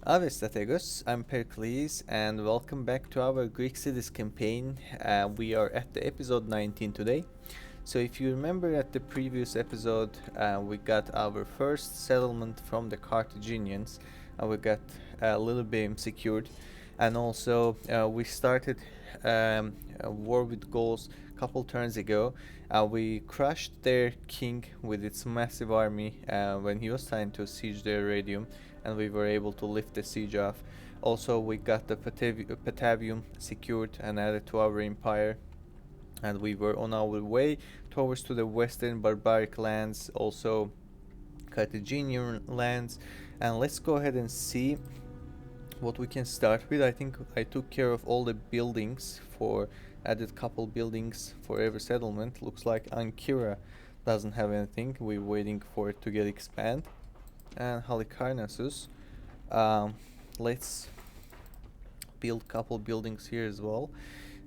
Ave strategos, I'm Pericles and welcome back to our Greek cities campaign. We are at the episode 19 today. So if you remember at the previous episode, we got our first settlement from the Carthaginians. We got Little Beam secured, and also we started a war with Gauls a couple turns ago. We crushed their king with its massive army when he was trying to siege their radium, and we were able to lift the siege off. Also, we got the Patavium secured and added to our empire, and we were on our way towards to the western barbaric lands, also Carthaginian lands. And let's go ahead and see what we can start with. I think I took care of all the buildings, for added couple buildings for every settlement. Looks like Ankira doesn't have anything. We're waiting for it to get expand. And Halicarnassus, let's build couple buildings here as well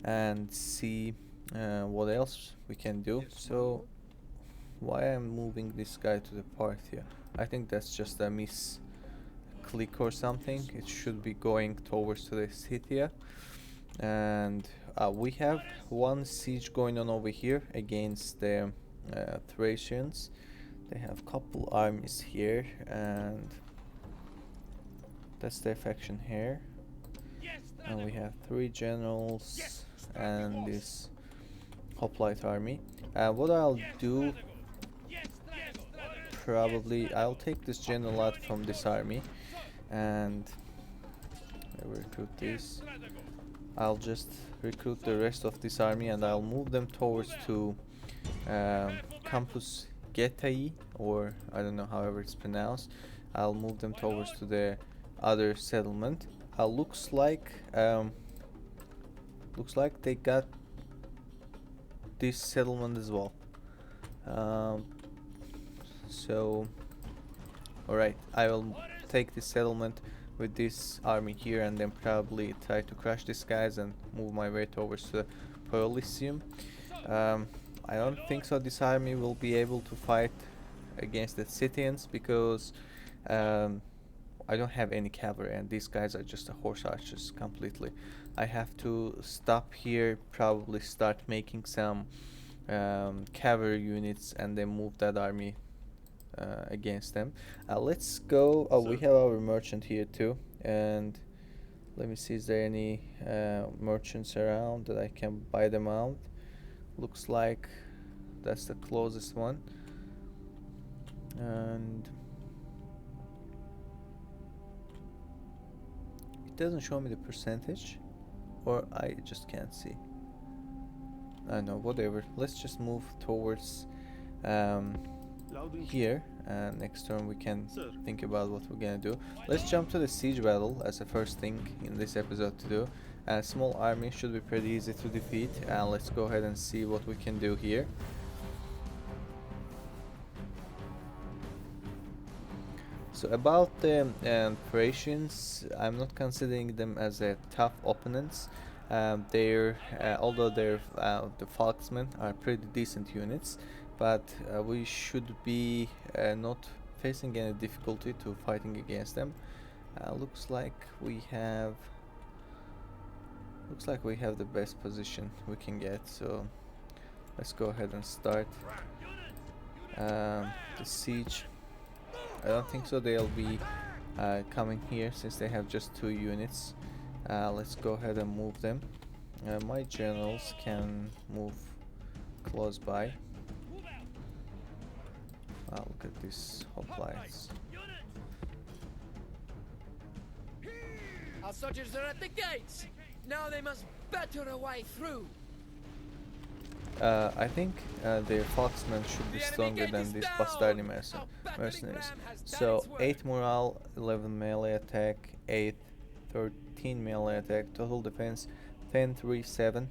and see what else we can do. So why I'm moving this guy to the Parthia? I think that's just a misclick or something. It should be going towards to the Scythia. And we have one siege going on over here against the Thracians. They have couple armies here, and that's their faction here. And we have 3 generals and this hoplite army. What I'll do, probably I'll take this general out from this army and recruit this. I'll just recruit the rest of this army and I'll move them towards to Campus Getai, or I don't know however it's pronounced. I'll move them towards to the other settlement. Looks like they got this settlement as well. So alright, I will take this settlement with this army here and then probably try to crush these guys and move my way towards the Pearlisium. I don't think so this army will be able to fight against the Scythians because I don't have any cavalry and these guys are just a horse archers completely. I have to stop here, probably start making some cavalry units and then move that army against them. Let's go. Oh, we have our merchant here too, and let me see, is there any merchants around that I can buy them out? Looks like that's the closest one, and it doesn't show me the percentage, or I just can't see. I know, whatever. Let's just move towards here, and next turn we can think about what we're gonna do. Let's jump to the siege battle as the first thing in this episode to do. A small army should be pretty easy to defeat, and let's go ahead and see what we can do here. So about the Thracians, I'm not considering them as a tough opponents. Although they're the Falksmen are pretty decent units, but we should be not facing any difficulty to fighting against them. Looks like we have the best position we can get, so let's go ahead and start the siege. I don't think so they'll be coming here since they have just 2 units. Let's go ahead and move them. My generals can move close by. Look at these hoplites. Our soldiers are at the gates. Now they must batter a way through. I think their Foxmen should be stronger than these Bastardi mercenaries. So 8 morale, 11 melee attack, 8, 13 melee attack, total defense 10, 3, 7,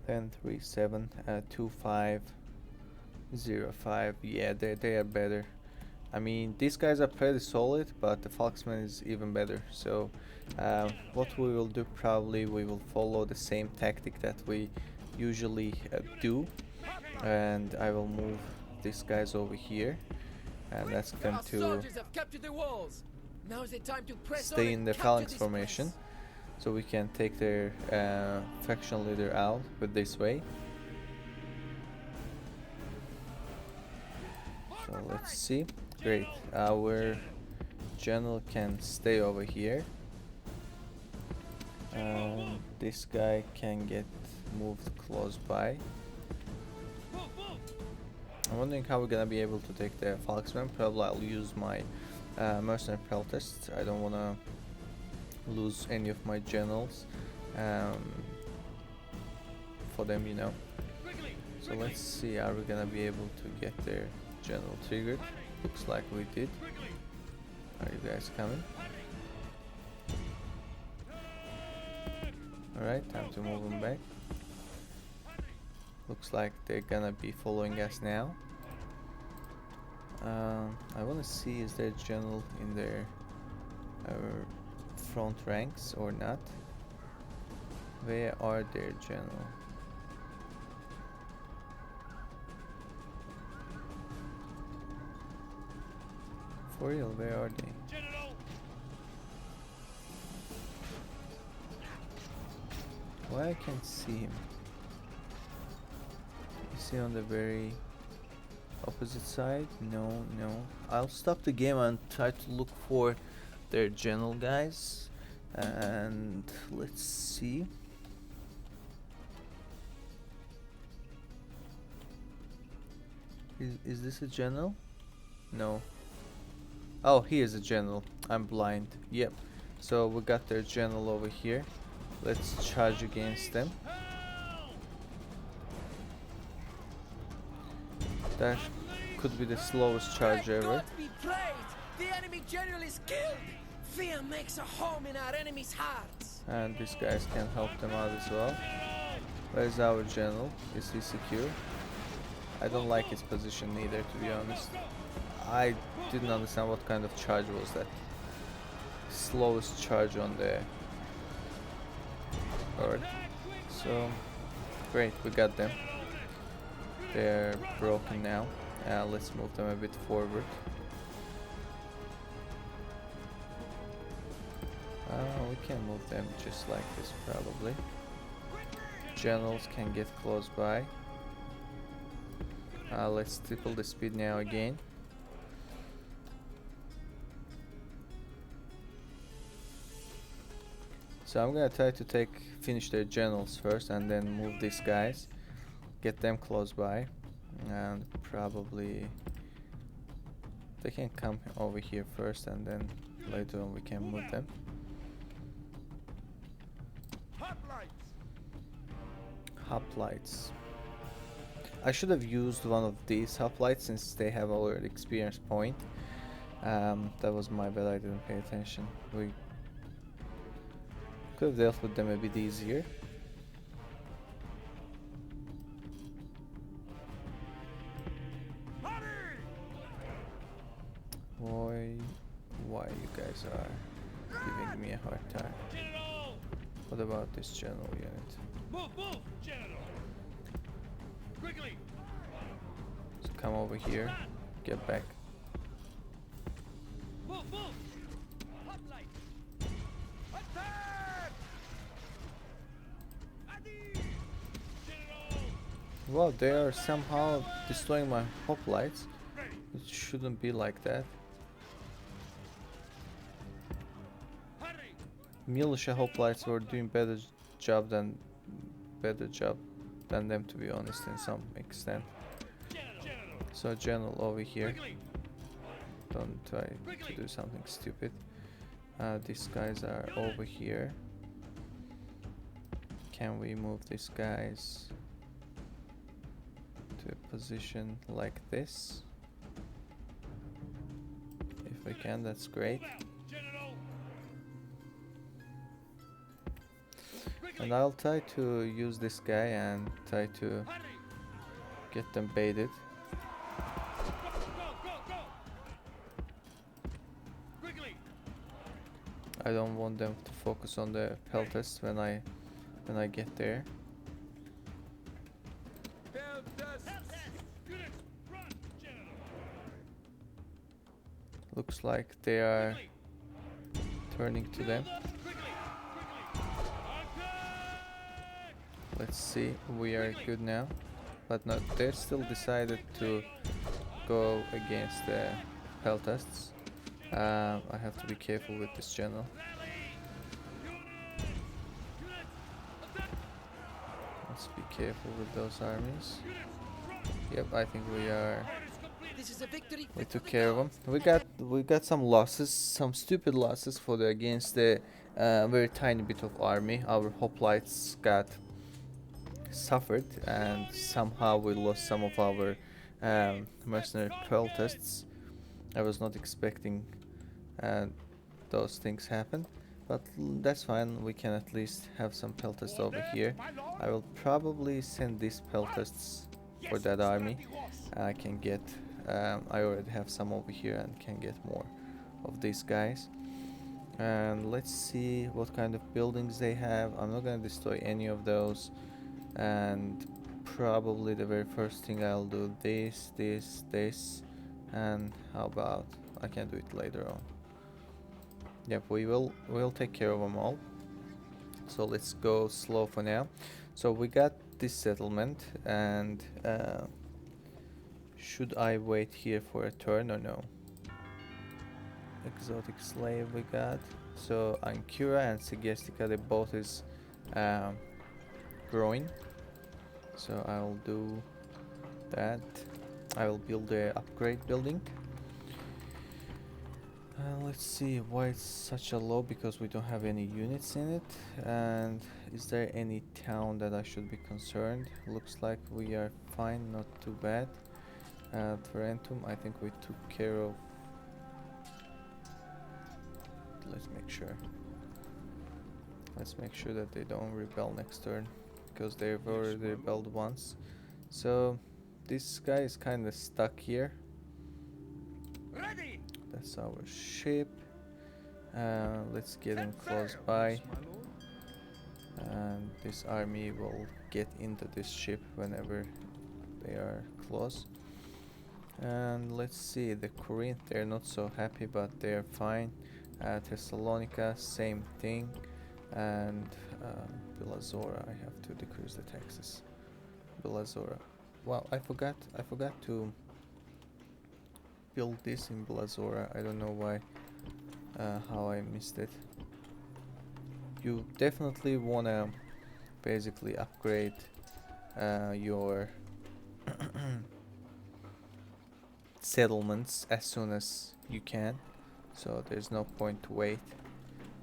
10, 3, 7, 2, 5, 0, 5. Yeah, they are better. I mean, these guys are pretty solid, but the Foxman is even better. So what we will do, probably we will follow the same tactic that we usually do, and I will move these guys over here and ask them to Now is the time to press stay on in and the capture phalanx this formation, place. so we can take their faction leader out with this way. So let's see. Great. Our general can stay over here. This guy can get moved close by. I'm wondering how we're gonna be able to take the Falxman. Probably I'll use my mercenary peltist. I don't wanna lose any of my generals for them, you know. So let's see, are we gonna be able to get their general triggered? Looks like we did. Are you guys coming? Alright, time to move them back. Looks like they're gonna be following us now. I wanna see, is there general in their front ranks or not? Where are their general? For real, where are they? Why I can't see him? Is he on the very opposite side? No, no. I'll stop the game and try to look for their general, guys. And let's see. Is this a general? No. Oh, he is a general. I'm blind. Yep. So we got their general over here. Let's charge against them. That could be the slowest charge Let ever. God be praised! The enemy general is killed! Fear makes a home in our enemies' hearts. And these guys can help them out as well. Where's our general? Is he secure? I don't like his position either, to be honest. I didn't understand what kind of charge was that. Slowest charge on the board. So, great, we got them. They're broken now. Let's move them a bit forward. We can move them just like this, probably. Generals can get close by. Let's triple the speed now again. So I'm gonna try to finish their generals first and then move these guys. Get them close by. And probably they can come over here first and then later on we can move them. Hoplites. I should have used one of these hoplites since they have already experience point. That was my bad, I didn't pay attention. We could have dealt with them a bit easier. Boy, why you guys are giving me a hard time. What about this general unit? Move, general! Quickly! So come over here, get back. Move! Hoplite! Attack! Well, they are somehow destroying my hoplites. It shouldn't be like that. Militia hoplites were doing better job than them, to be honest, in some extent. So general over here, don't try to do something stupid. These guys are over here. Can we move these guys to a position like this? If we can, that's great. And I'll try to use this guy and try to get them baited. I don't want them to focus on the peltest when I get there. Looks like they are turning to them. Let's see, we are good now. But no, they still decided to go against the peltasts. I have to be careful with this general. Let's be careful with those armies. Yep, I think we took care of them. We got some losses, some stupid losses for the against the very tiny bit of army. Our hoplites got suffered, and somehow we lost some of our mercenary peltasts. I was not expecting those things happen, but that's fine. We can at least have some peltasts over here. I will probably send these peltasts for that army. I can get I already have some over here and can get more of these guys. And let's see what kind of buildings they have. I'm not gonna destroy any of those, and probably the very first thing I'll do this, and how about I can do it later on. Yep, we'll take care of them all. So let's go slow for now. So we got this settlement, and should I wait here for a turn or no? Exotic slave we got. So Ankura and Sigestica, they both is growing. So I'll do that. I will build the upgrade building. Let's see why it's such a low, because we don't have any units in it. And is there any town that I should be concerned? Looks like we are fine, not too bad. Tarentum, I think we took care of. Let's make sure. Let's make sure that they don't rebel next turn, because they've already rebelled once. So this guy is kind of stuck here. That's our ship. Let's get him close by, and this army will get into this ship whenever they are close. And let's see, the Corinth, they're not so happy, but they're fine. Thessalonica, same thing. And Bilazora, I have to decrease the taxes. Bilazora. Wow, I forgot to build this in Bilazora. I don't know why, how I missed it. You definitely wanna basically upgrade your settlements as soon as you can, so there's no point to wait.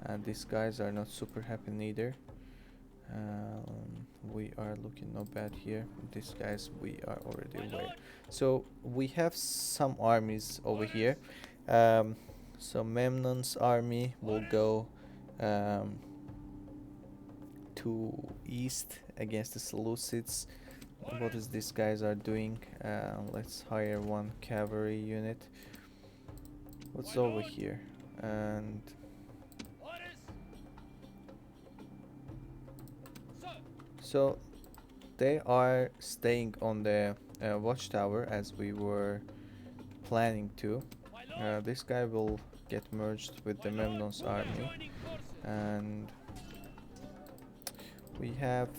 And these guys are not super happy neither. We are looking not bad here. These guys, we are already away. So we have some armies over here. So Memnon's army will go to east against the Seleucids. What is these guys are doing? Let's hire one cavalry unit. What's over here? And so they are staying on the watchtower as we were planning to. This guy will get merged with the Memnon's army, and we have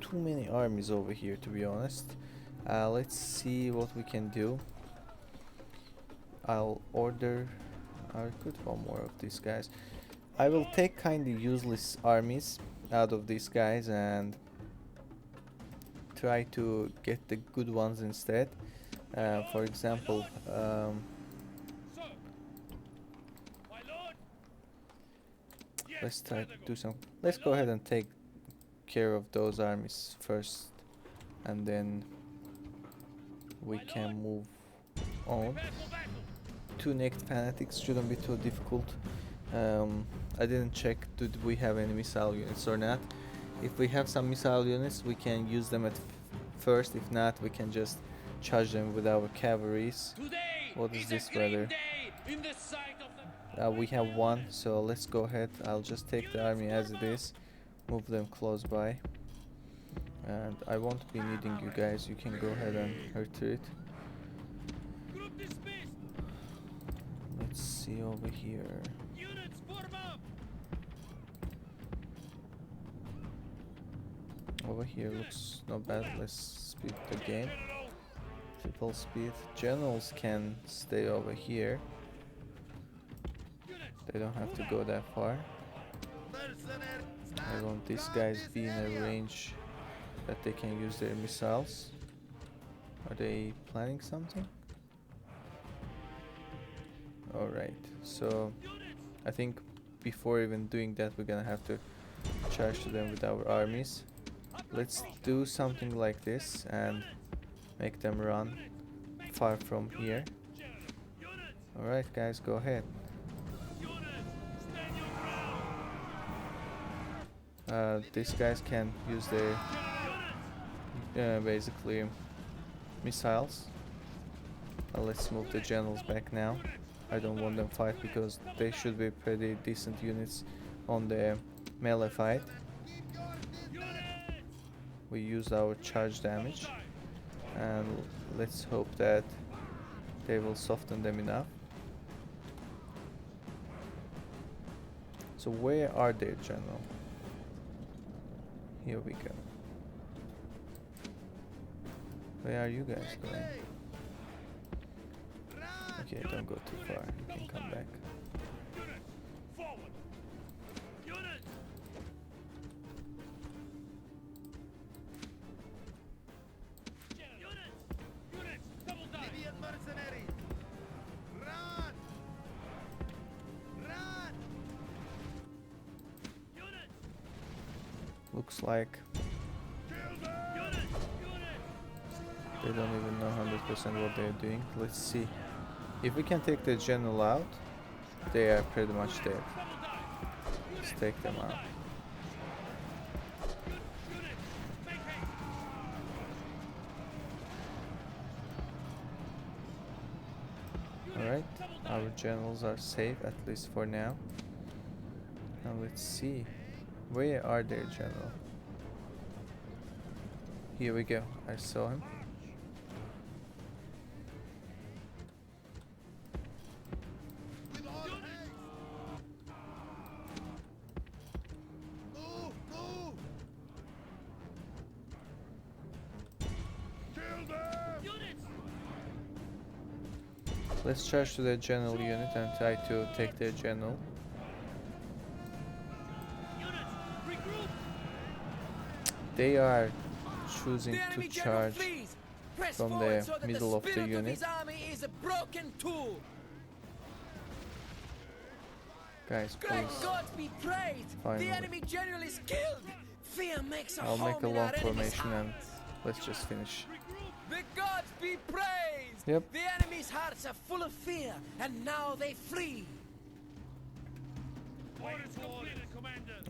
too many armies over here, to be honest. Let's see what we can do. I'll recruit one more of these guys. I will take kinda useless armies out of these guys and try to get the good ones instead. For example, let's try to do some. Let's go ahead and take care of those armies first, and then we can move on. 2 naked fanatics shouldn't be too difficult. I didn't check did we have any missile units or not. If we have some missile units, we can use them at first. If not, we can just charge them with our cavalries. What is this weather? We have one, so let's go ahead. I'll just take the army as it is, move them close by, and I won't be needing you guys. You can go ahead and retreat. Let's see over here. over here looks not bad. Let's speed the game. Triple speed. Generals can stay over here. They don't have to go that far. I want these guys be in a range that they can use their missiles. Are they planning something? Alright, so I think before even doing that we're gonna have to charge to them with our armies. Let's do something like this and make them run far from here. Alright guys, go ahead. These guys can use their basically missiles. Let's move the generals back now. I don't want them fight because they should be pretty decent units on the melee fight. We use our charge damage and let's hope that they will soften them enough. So where are their general? Here we go. Where are you guys going? Okay, don't go too far. You can come back. Looks like they don't even know 100% what they're doing. Let's see. If we can take the general out, they are pretty much dead. Let's take them out. Alright, our generals are safe, at least for now. Now let's see. Where are their general? Here we go. I saw him. Let's charge to their general unit and try to take their general. They are choosing to charge from the middle of the unit. Guys, please. Finally. I'll make a long formation and let's just finish. The gods be praised! Yep. The enemy's hearts are full of fear, and now they flee.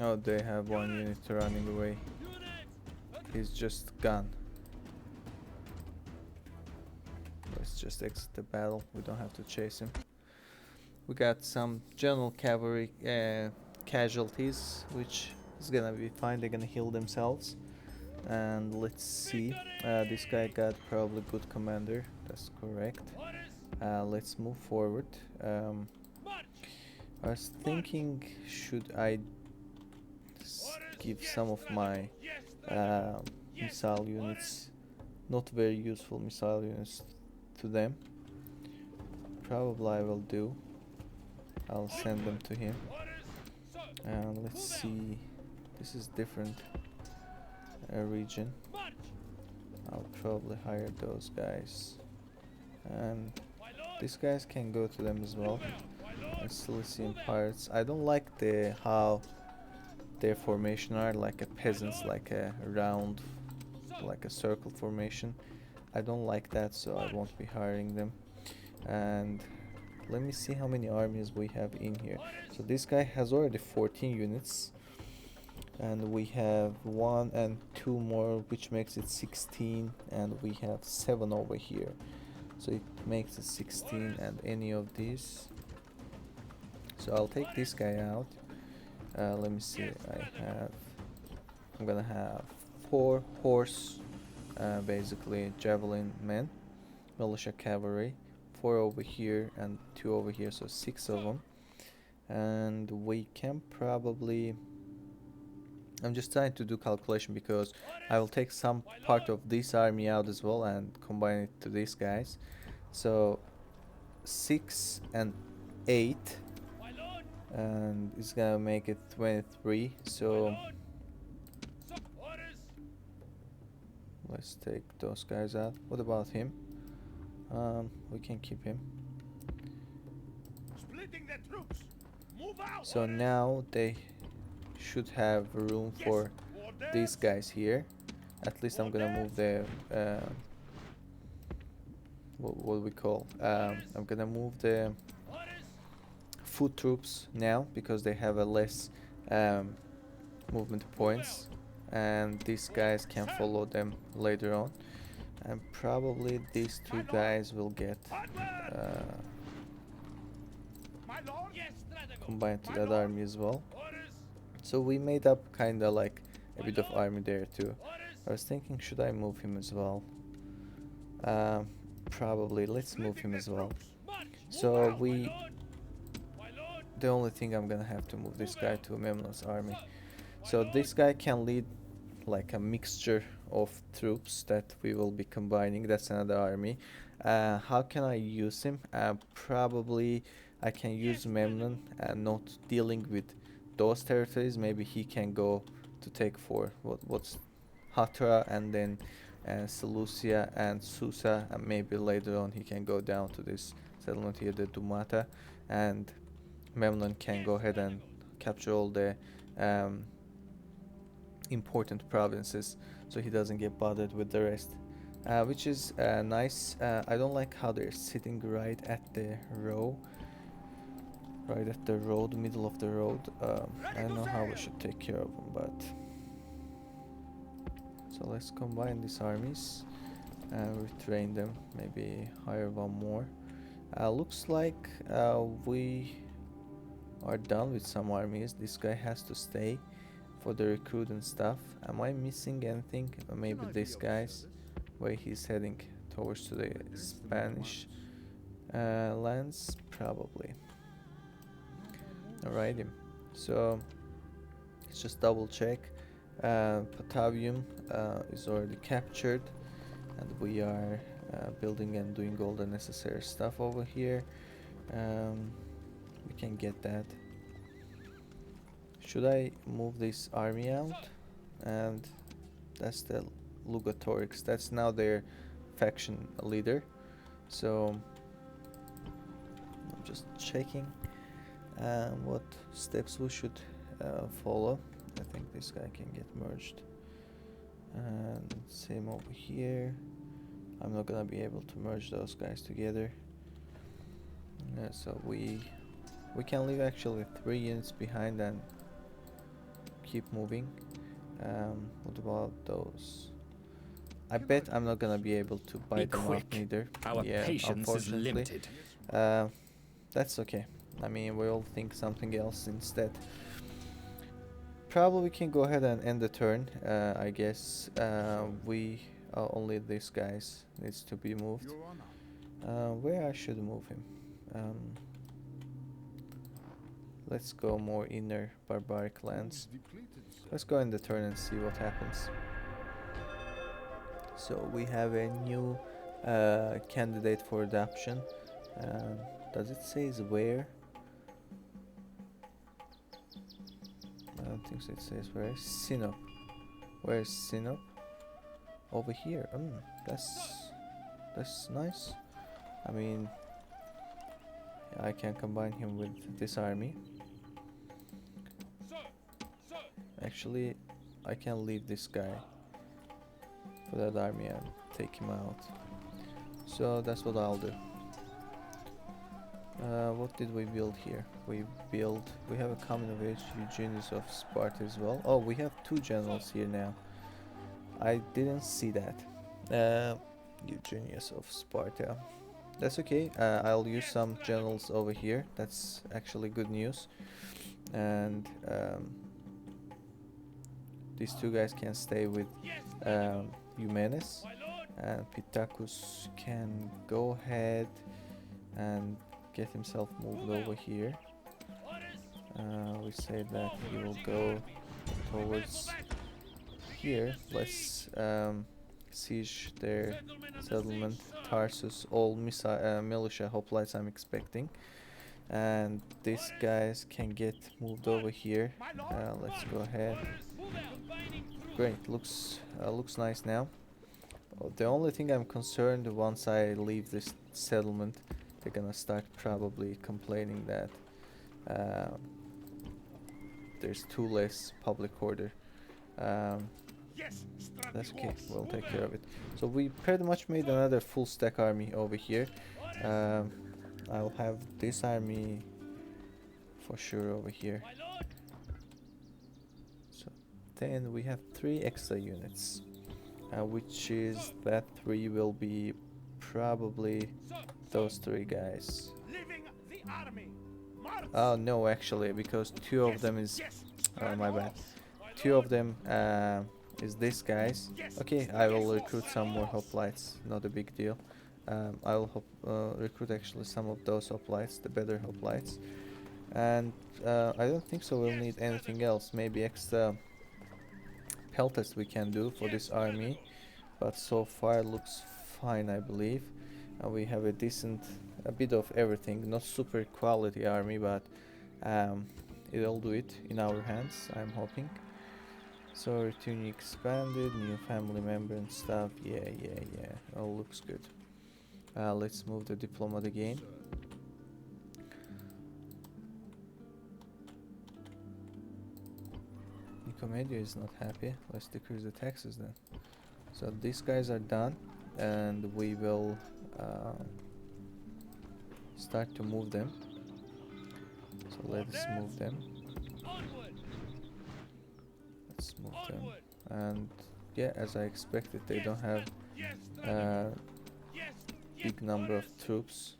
Oh, they have one unit running away. He's just gone. Let's just exit the battle. We don't have to chase him. We got some general cavalry casualties, which is gonna be fine. They're gonna heal themselves. And let's see. This guy got probably good commander. That's correct. Let's move forward. I was thinking, should I give some of my missile units, not very useful missile units, to them? Probably I will do. I'll send them to him. And let's see. This is different region. I'll probably hire those guys. And these guys can go to them as well. Seleucian pirates. I don't like how their formation are, like a peasants, like a round, like a circle formation. I don't like that, so I won't be hiring them. And let me see how many armies we have in here. So this guy has already 14 units, and we have 1 and 2 more, which makes it 16, and we have 7 over here, so it makes it 16. And any of these, so I'll take this guy out. Let me see. I'm gonna have 4 horse, basically javelin men, militia cavalry, 4 over here and 2 over here, so 6 of them. And we can probably I'm just trying to do calculation because I will take some part of this army out as well and combine it to these guys. So 6 and 8, and it's gonna make it 23. So let's take those guys out. What about him? We can keep him. Splitting the troops. Move out. So now they should have room for these guys here. At least I'm gonna move the what we call I'm gonna move the foot troops now because they have a less movement points, and these guys can follow them later on, and probably these two guys will get My lord. Yes, combined to that army as well. So we made up kinda like a bit of army there too. I was thinking, should I move him as well? Probably let's move him as well. So the only thing, I'm gonna have to move this guy to Memnon's army. So this guy can lead like a mixture of troops that we will be combining. That's another army. How can I use him? Probably I can use Memnon and not dealing with those territories. Maybe he can go to take for what's Hatra, and then Seleucia and Susa, and maybe later on he can go down to this settlement here, the Dumata, and Memnon can go ahead and capture all the important provinces, so he doesn't get bothered with the rest, which is nice. I don't like how they're sitting right at the road, middle of the road. I don't know how we should take care of them, but so let's combine these armies and retrain them, maybe hire one more. Looks like we are done with some armies. This guy has to stay for the recruit and stuff. Am I missing anything? Maybe this guy's where he's heading towards to the Spanish lands, probably. Alrighty, so let's just double check. Patavium is already captured, and we are building and doing all the necessary stuff over here. We can get that. Should I move this army out? And that's the Lugatorix. That's now their faction leader. So I'm just checking what steps we should follow. I think this guy can get merged. And same over here. I'm not gonna be able to merge those guys together. So we can leave actually 3 units behind and keep moving. What about those? I bet I'm not gonna be able to buy them out neither. Our patience is limited. That's okay. I mean, we'll think something else instead. Probably we can go ahead and end the turn. I guess we only this guys needs to be moved. Where I should move him? Let's go more inner barbaric lands. Let's go in the turn and see what happens. So we have a new candidate for adoption. Does it say where? I don't think so. It says where. Sinop. Where is Sinop? Over here. That's nice. I mean, I can combine him with this army. Actually, I can leave this guy for that army and take him out. So that's what I'll do. What did we build here? We have a common of age, Eugenius of Sparta as well. Oh, we have 2 generals here now. I didn't see that. Eugenius of Sparta. That's okay. I'll use some generals over here. That's actually good news. And these 2 guys can stay with Eumenes, and Pittacus can go ahead and get himself moved over here. We say that he will go towards here. Let's siege their settlement, Tarsus. All militia hoplites I'm expecting. And these guys can get moved over here. Let's go ahead. Great, looks nice now. The only thing I'm concerned, once I leave this settlement, they're gonna start probably complaining that there's too less public order. That's okay, we'll take care of it. So we pretty much made another full stack army over here. I'll have this army for sure over here. So then we have 3 extra units, which is that 3 will be probably those 3 guys. Oh no, actually, because 2 of them is my bad. 2 of them is this guys. Okay, I will recruit some more hoplites, not a big deal. I will recruit actually some of those hoplites, the better hoplites. And I don't think so we'll need anything else. Maybe extra pelters we can do for this army, but so far looks fine, I believe. We have a bit of everything, not super quality army, but it'll do it in our hands, I'm hoping. So returning expanded, new family member and stuff. Yeah, all looks good. Let's move the diplomat again. Nicomedia is not happy. Let's decrease the taxes then. So these guys are done, and we will start to move them. So let's move them. Let's move them. And yeah, as I expected, they don't have big number of troops.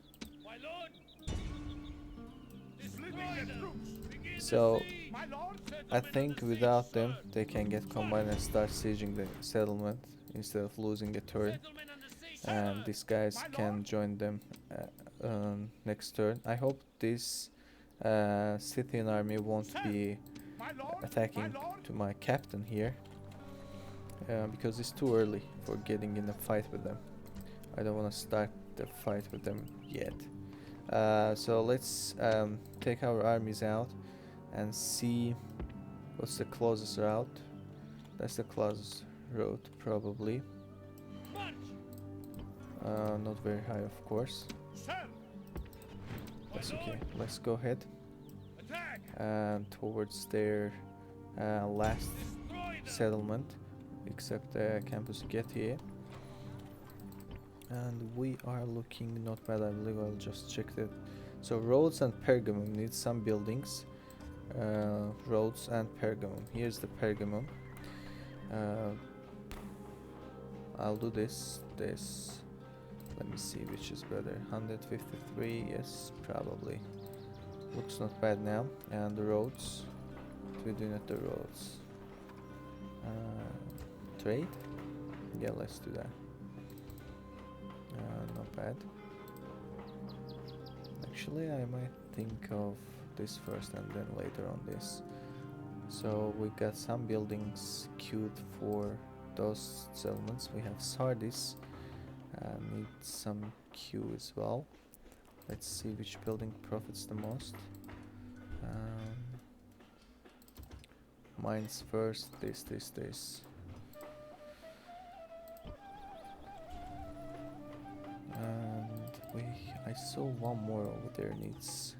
So I think without them they can get combined and start sieging the settlement instead of losing a turn, and these guys can join them next turn. I hope this Scythian army won't be attacking to my captain here, because it's too early for getting in a fight with them. I don't want to start the fight with them yet. So let's take our armies out and see what's the closest route. That's the closest route, probably. Not very high, of course. That's okay. Let's go ahead towards their last settlement, except Campus Getty. And we are looking not bad, I believe. I'll just check that. So Rhodes and Pergamum need some buildings. Rhodes and Pergamum. Here's the Pergamum. I'll do this. Let me see which is better. 153, yes, probably. Looks not bad now. And the Rhodes. What are we doing at the Rhodes? Trade? Yeah, let's do that. Not bad. Actually, I might think of this first and then later on this. So we got some buildings queued for those settlements. We have Sardis, need some queue as well. Let's see which building profits the most. Mines first, this. And I saw one more over there needs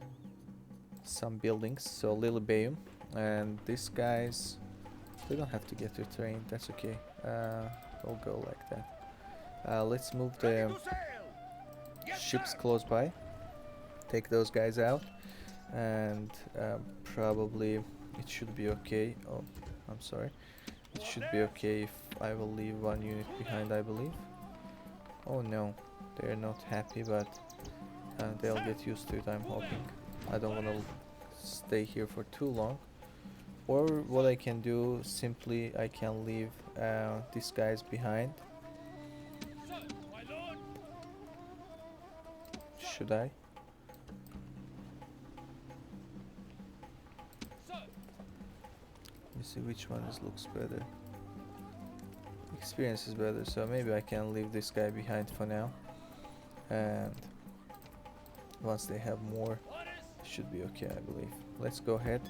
some buildings. So Lilybaeum, and these guys, they don't have to get retrained. That's okay. We'll go like that. Let's move the ships close by. Take those guys out, and probably it should be okay. Oh, I'm sorry. It should be okay if I will leave one unit behind, I believe. Oh no, they're not happy, but they'll get used to it, I'm hoping. I don't want to stay here for too long. Or what I can do, simply I can leave these guys behind. Should I? You see which one looks better. Experience is better, so maybe I can leave this guy behind for now. And once they have more, should be okay, I believe. Let's go ahead.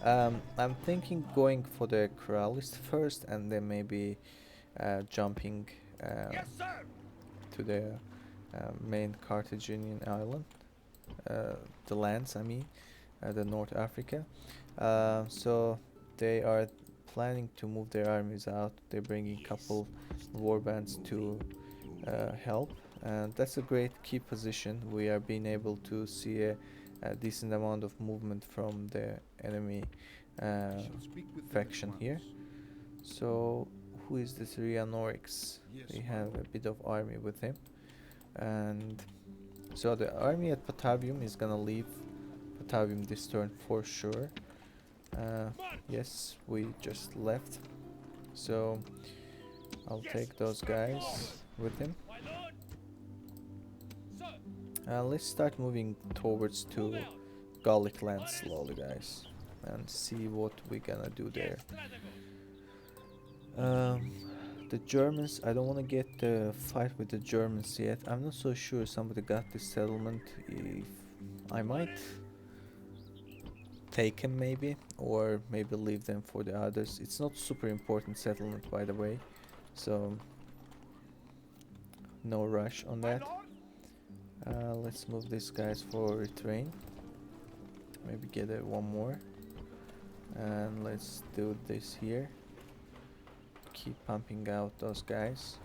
I'm thinking going for the corralist first, and then maybe jumping to the main Carthaginian island, the lands, I mean, the North Africa. So they are planning to move their armies out. They're bringing a couple warbands to help, and that's a great key position. We are being able to see a decent amount of movement from the enemy faction here. So who is this Rheanorix? They have a bit of army with him, and so the army at Patavium is gonna leave Patavium this turn for sure. Yes, we just left, so I'll take those guys with him. Let's start moving towards to Gallic land slowly, guys, and see what we're gonna do there. The Germans, I don't want to get the fight with the Germans yet. I'm not so sure somebody got this settlement. If I might take him maybe, or maybe leave them for the others. It's not super important settlement, by the way, so no rush on that. Let's move these guys for retrain. Maybe get one more, and let's do this here. Keep pumping out those guys.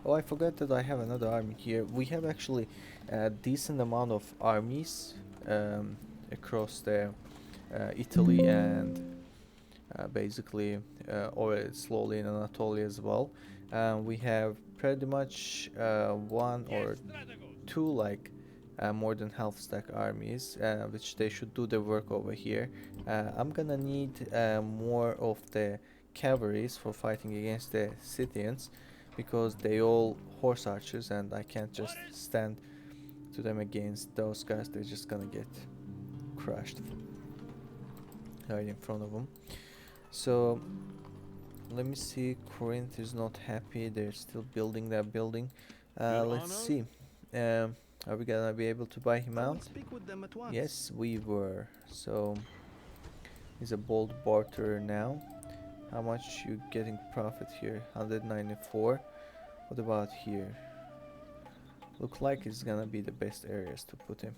Oh, I forgot that I have another army here. We have actually a decent amount of armies across the Italy and basically or slowly in Anatolia as well. We have pretty much one or two like more than half stack armies, which they should do the work over here. I'm gonna need more of the cavalries for fighting against the Scythians, because they all horse archers and I can't just stand to them against those guys. They're just gonna get crushed right in front of them. So let me see. Corinth is not happy. They're still building that building. Let's see. Are we gonna be able to buy him out? Yes, we were. So he's a bold barterer now. How much you getting profit here? 194. What about here? Look like it's gonna be the best areas to put him.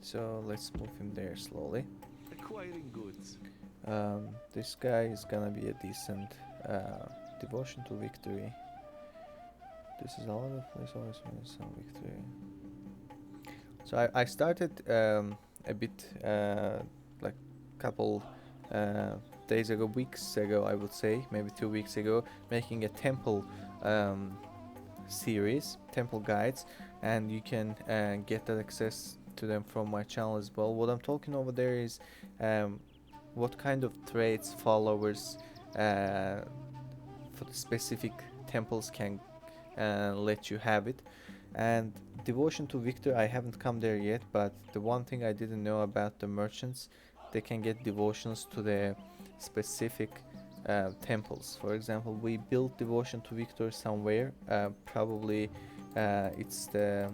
So let's move him there slowly. Acquiring goods. This guy is gonna be a decent devotion to victory. This is all the place always means some victory. So I started a bit like couple days ago, weeks ago, I would say, maybe 2 weeks ago, making a temple series, temple guides, and you can get that access to them from my channel as well. What I'm talking over there is what kind of traits followers for the specific temples can let you have it. And devotion to victor, I haven't come there yet, but the one thing I didn't know about the merchants, they can get devotions to the specific temples. For example, we built devotion to victor somewhere, probably it's the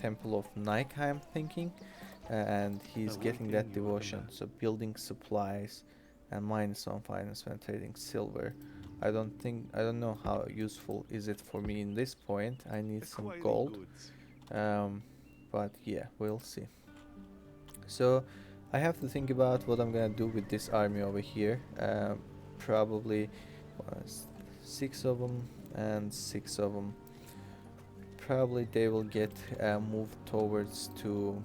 temple of Nike, I'm thinking, and he's getting that devotion. So building supplies and -1 finance when trading silver. I don't know how useful is it for me in this point. I need some gold, but yeah, we'll see. So I have to think about what I'm gonna do with this army over here. Probably 6 of them and 6 of them. Probably they will get moved towards to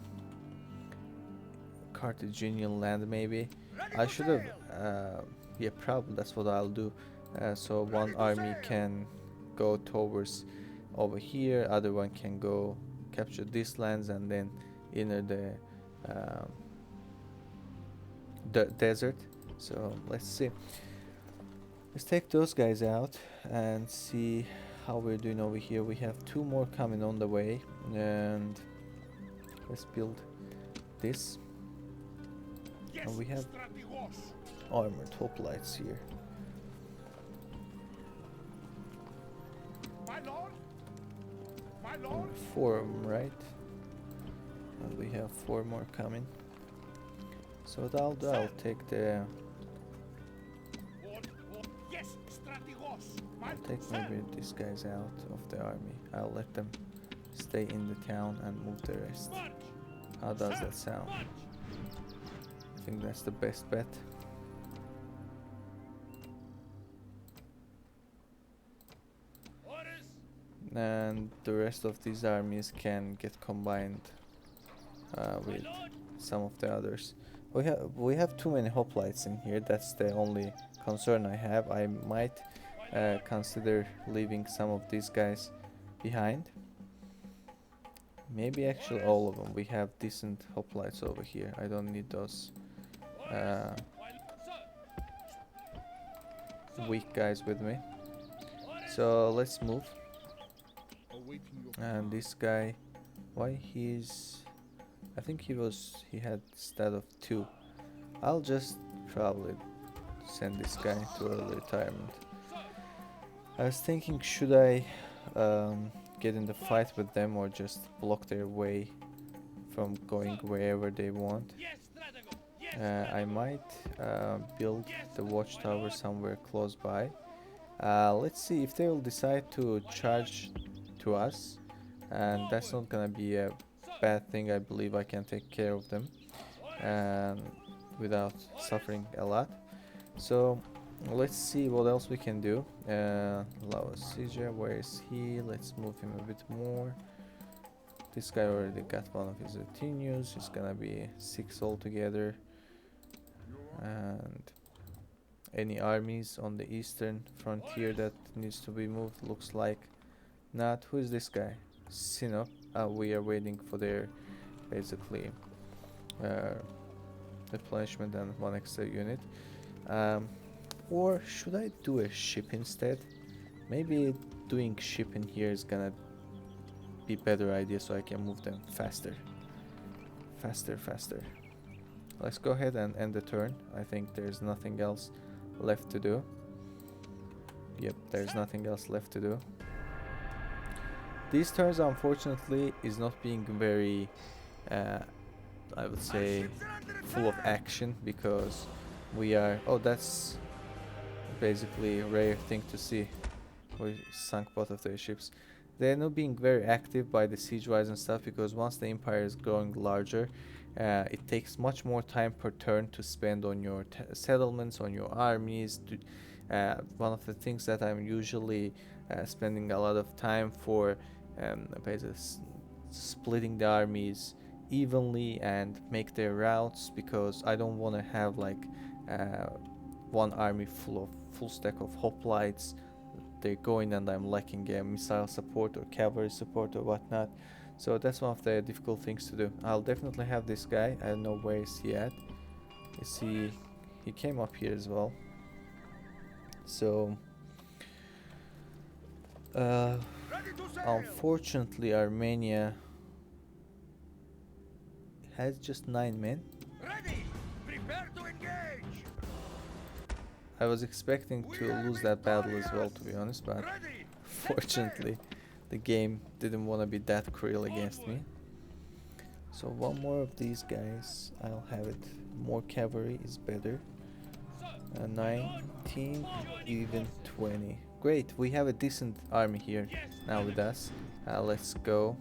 Carthaginian land maybe. I should have, yeah, probably that's what I'll do. So one army can go towards over here, other one can go capture these lands and then enter the desert. So let's see. Let's take those guys out and see how we're doing over here. We have 2 more coming on the way, and let's build this. And we have armored hoplites here. My lord? My lord? 4 of them, right? And we have 4 more coming. So what I'll do, I'll take the... Yes, strategos. I'll take maybe these guys out of the army. I'll let them stay in the town and move the rest. How does that sound? I think that's the best bet. And the rest of these armies can get combined with some of the others. We have too many hoplites in here. That's the only concern I have. I might consider leaving some of these guys behind. Maybe actually all of them. We have decent hoplites over here. I don't need those weak guys with me. So let's move. And this guy, why he's... I think he had stat of 2. I'll just probably send this guy to early retirement. I was thinking, should I get in the fight with them or just block their way from going wherever they want? I might build the watchtower somewhere close by. Let's see if they will decide to charge to us, and that's not gonna be a bad thing. I believe I can take care of them without suffering a lot. So let's see what else we can do. Laosija, where is he? Let's move him a bit more. This guy already got one of his retinus. It's gonna be 6 altogether. And any armies on the eastern frontier that needs to be moved? Looks like not. Who is this guy? Sinop. We are waiting for their basically replenishment and 1 extra unit. Or should I do a ship instead? Maybe doing ship in here is gonna be better idea, so I can move them faster. Faster. Let's go ahead and end the turn. I think there's nothing else left to do. Yep, there's nothing else left to do. These turns, unfortunately, is not being very, I would say, full of action, because we are... Oh, that's basically a rare thing to see. We sunk both of their ships. They're not being very active by the siege-wise and stuff, because once the empire is growing larger, it takes much more time per turn to spend on your settlements, on your armies. One of the things that I'm usually spending a lot of time for basically splitting the armies evenly and make their routes, because I don't want to have like one army full stack of hoplites. They're going and I'm lacking missile support or cavalry support or whatnot. So that's one of the difficult things to do. I'll definitely have this guy. I don't know where is he at. Is he came up here as well. So unfortunately Armenia has just 9 men. Ready! Prepare to engage! I was expecting to lose that battle as well, to be honest, but fortunately the game didn't want to be that cruel against me. So 1 more of these guys, I'll have it. More cavalry is better. 19, even 20. Great, we have a decent army here now with us. Let's go.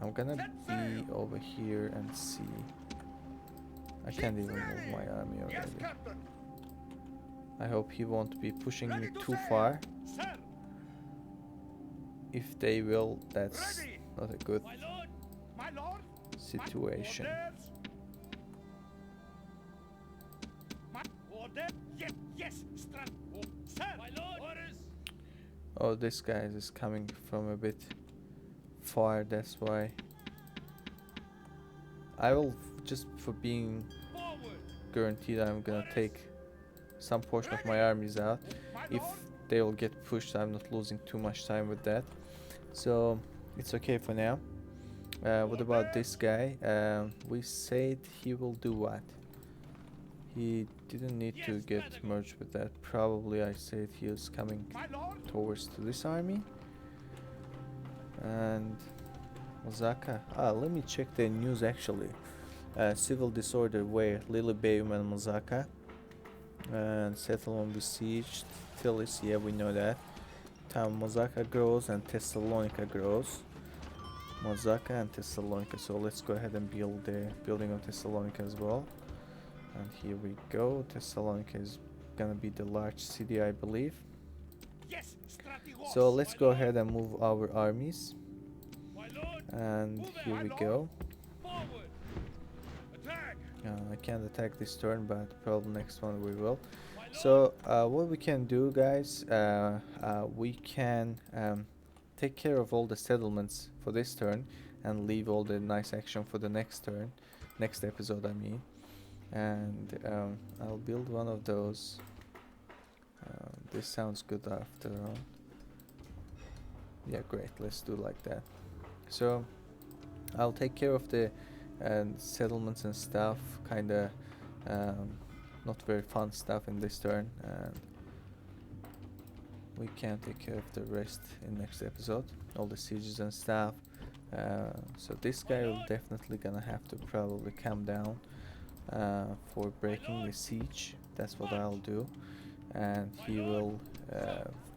I'm gonna be over here and see. I can't even move my army already. I hope he won't be pushing me too far. If they will, that's not a good situation. Oh, this guy is coming from a bit far, that's why. I will, just for being guaranteed, I'm gonna take some portion of my armies out. If they will get pushed, I'm not losing too much time with that. So it's okay for now. What about this guy? We said he will do what? He didn't need to get merged with that. Probably I said he was coming My lord. towards to this army. And Osaka. Let me check the news actually. Civil disorder where Lilybaeum and Mozaka. And settlement besieged. Tylis, yeah, we know that. Town Mozaka grows and Thessalonica grows. Mozaka and Thessalonica. So let's go ahead and build the building of Thessalonica as well. And here we go. Thessalonica is gonna be the large city, I believe. Yes, strategos. So let's go ahead and move our armies. My lord. And here we go. Forward. Attack. I can't attack this turn, but probably next one we will. So what we can do, guys, we can take care of all the settlements for this turn and leave all the nice action for the next turn, next episode I mean. And I'll build one of those. This sounds good after all. Yeah, great, let's do like that. So I'll take care of the settlements and stuff, kinda not very fun stuff in this turn, and we can take care of the rest in next episode, all the sieges and stuff. So this guy will definitely gonna have to probably come down for breaking the siege. That's what I'll do, and he will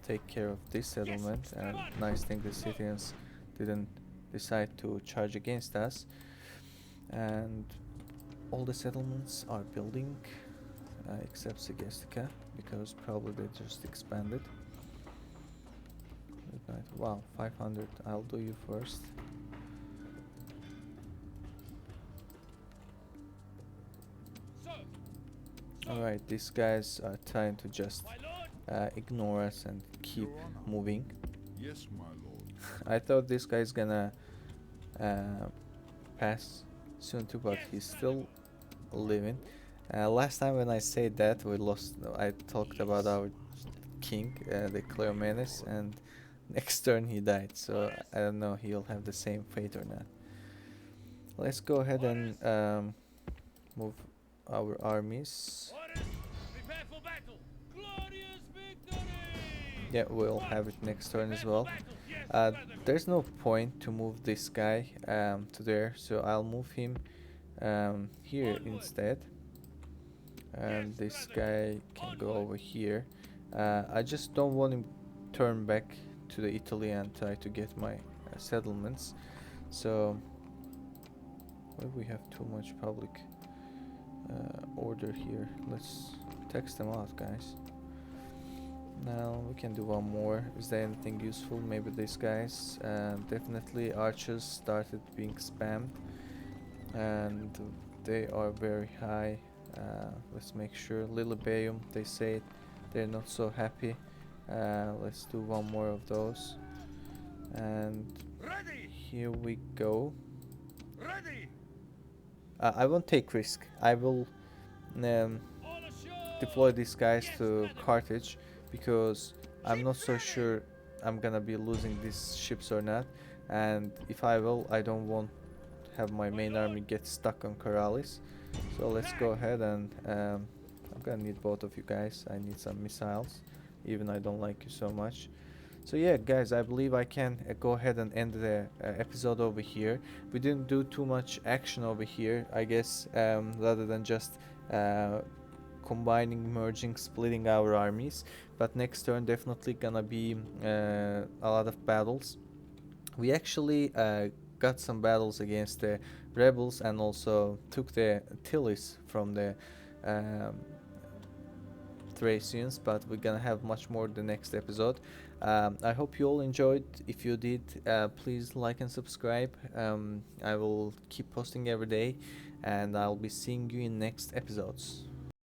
take care of this settlement. And nice thing the Scythians didn't decide to charge against us, and all the settlements are building except Segestica, because probably they just expanded. Wow, 500. I'll do you first. Alright, these guys are trying to just ignore us and keep moving. Yes, my lord. I thought this guy's gonna pass soon too, but he's still living. Last time when I said that, we lost. I talked about our king, the Cleomenes, and next turn he died. So I don't know he'll have the same fate or not. Let's go ahead and move our armies. Prepare for battle. Glorious victory. Yeah, we'll have it next turn as well. There's no point to move this guy to there, so I'll move him here instead. And this guy can go over here. I just don't want him turn back to the Italy and try to get my settlements. So we have too much public order here. Let's text them out, guys. Now we can do one more. Is there anything useful? Maybe these guys. Definitely archers started being spammed, and they are very high. Let's make sure. Lilybaeum, they say they're not so happy. Let's do one more of those. And Ready. here we go. Ready. I won't take risk. I will deploy these guys to Carthage, because I'm not so sure I'm gonna be losing these ships or not. And if I will, I don't want have my main army get stuck on Corrales. So let's go ahead and I'm gonna need both of you guys. I need some missiles, even I don't like you so much. So yeah, guys, I believe I can go ahead and end the episode over here. We didn't do too much action over here, I guess, rather than just combining, merging, splitting our armies. But next turn definitely gonna be a lot of battles. We actually got some battles against the rebels and also took the Tylis from the Thracians, but we're gonna have much more the next episode. I hope you all enjoyed. If you did, please like and subscribe. I will keep posting every day, and I'll be seeing you in next episodes.